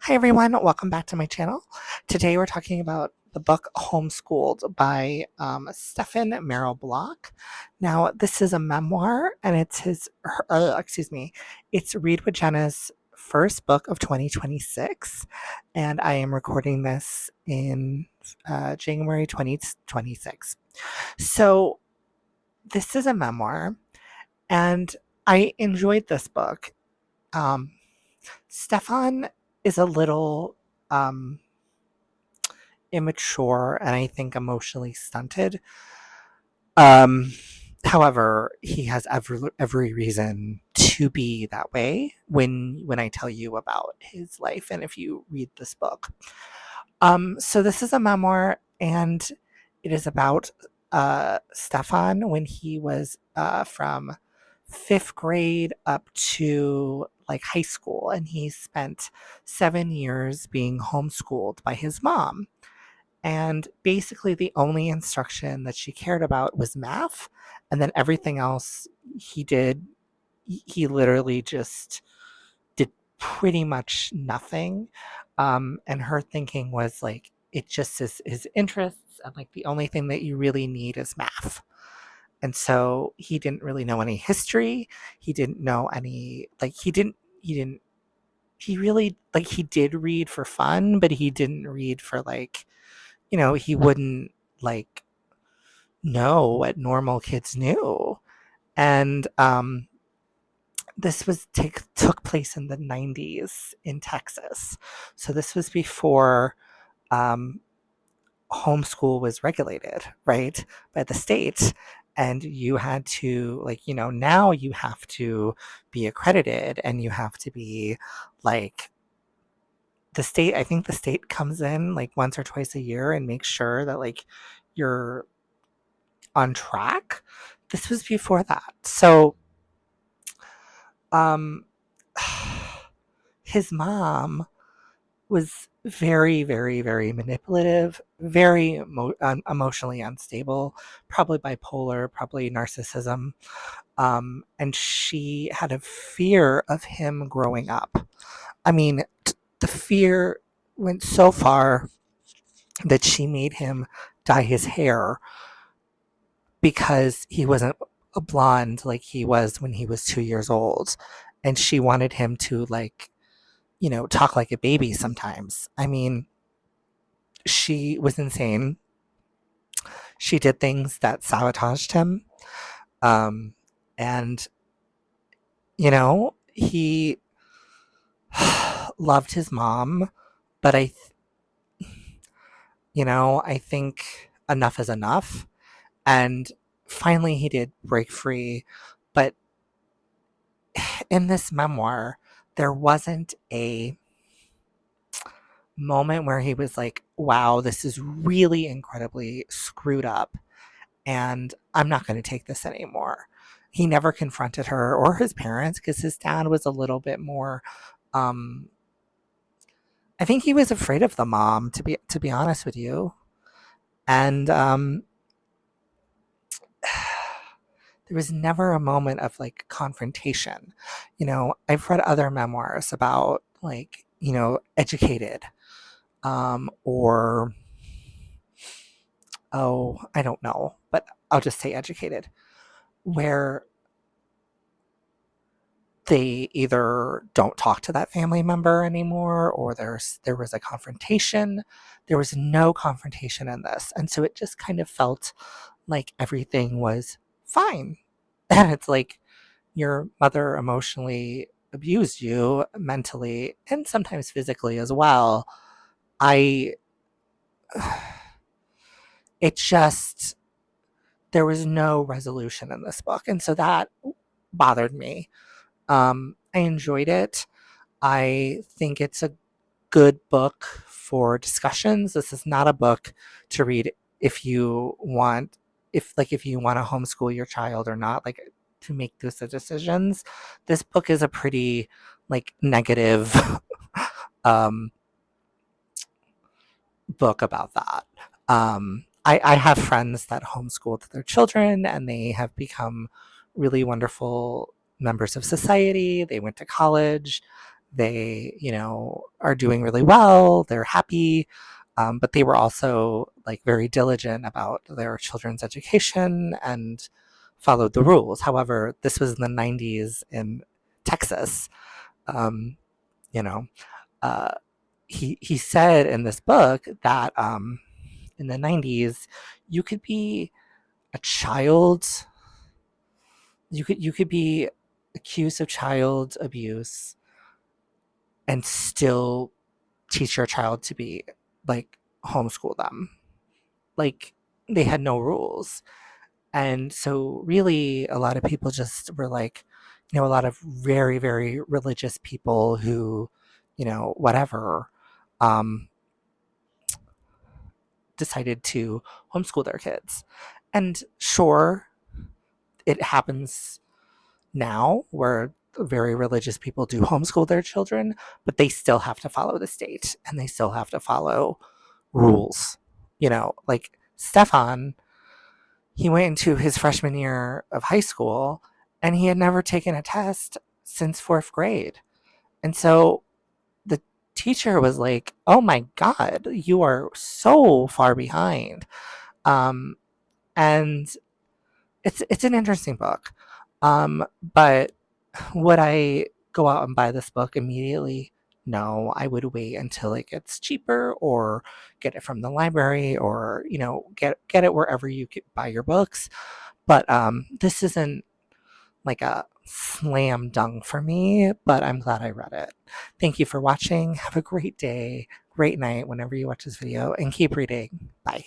Hi everyone, welcome back to my channel. Today we're talking about the book Homeschooled by Stefan Merrill. Now, this is a memoir, and it's Read with Jenna's first book of 2026, and I am recording this in January 2026. So, this is a memoir, and I enjoyed this book. Um, Stefan is a little um, immature and I think emotionally stunted. Um, However, he has every reason to be that way when I tell you about his life and if you read this book. So this is a memoir, and it is about Stefan when he was from fifth grade up to like high school, and he spent 7 years being homeschooled by his mom. And basically, the only instruction that she cared about was math, and then everything else he did, he literally just did pretty much nothing. And her thinking was like, it just is his interests, and like the only thing that you really need is math. And so he didn't really know any history. He didn't know any, like, he really, like, he did read for fun, but he didn't read for, like, he wouldn't, like, know what normal kids knew. And this took place in the 90s in Texas. So this was before um, homeschool was regulated, right, by the state. And you had to, like, now you have to be accredited, and you have to be like, I think the state comes in like once or twice a year and makes sure that like you're on track. This was before that. So um his mom was very, very, very manipulative, very emotionally unstable, probably bipolar, probably narcissism. And she had a fear of him growing up. I mean, the fear went so far that she made him dye his hair because he wasn't a blonde like he was when he was 2 years old. And she wanted him to, like, talk like a baby sometimes. I mean, she was insane. She did things that sabotaged him. Um, and, he loved his mom, but I think enough is enough. And finally, he did break free. But in this memoir, there wasn't a moment where he was like, wow, this is really incredibly screwed up, and I'm not going to take this anymore. He never confronted her or his parents because his dad was a little bit more. Um, I think he was afraid of the mom, to be honest with you, and there was never a moment of like confrontation. I've read other memoirs about, like, educated, or, oh, I don't know, but I'll just say educated, where they either don't talk to that family member anymore, or there was a confrontation. There was no confrontation in this, and so it just kind of felt like everything was fine. And it's like, your mother emotionally abused you mentally and sometimes physically as well. I it just There was no resolution in this book, and so that bothered me. I enjoyed it. I think it's a good book for discussions. This is not a book to read if you want if you want to homeschool your child or not, like, to make those decisions. This book is a pretty, like, negative um book about that. I have friends that homeschooled their children, and they have become really wonderful members of society. They went to college. They, are doing really well. They're happy. But they were also like very diligent about their children's education and followed the rules. However, this was in the 90s in Texas. Um, you know, uh, he said in this book that in the 90s, you could be a child, you could be accused of child abuse and still teach your child to be like homeschool them. Like they had no rules. And so really a lot of people just were like, a lot of very, very religious people who, whatever, um, decided to homeschool their kids. And sure, it happens now where very religious people do homeschool their children, but they still have to follow the state and they still have to follow rules. Like Stefan, he went into his freshman year of high school and he had never taken a test since fourth grade. And so the teacher was like, "Oh my God, you are so far behind." Um, and it's an interesting book. But would I go out and buy this book immediately? No, I would wait until it gets cheaper or get it from the library or, get it wherever you buy your books. But this isn't like a slam dunk for me, but I'm glad I read it. Thank you for watching. Have a great day, great night whenever you watch this video, and keep reading. Bye.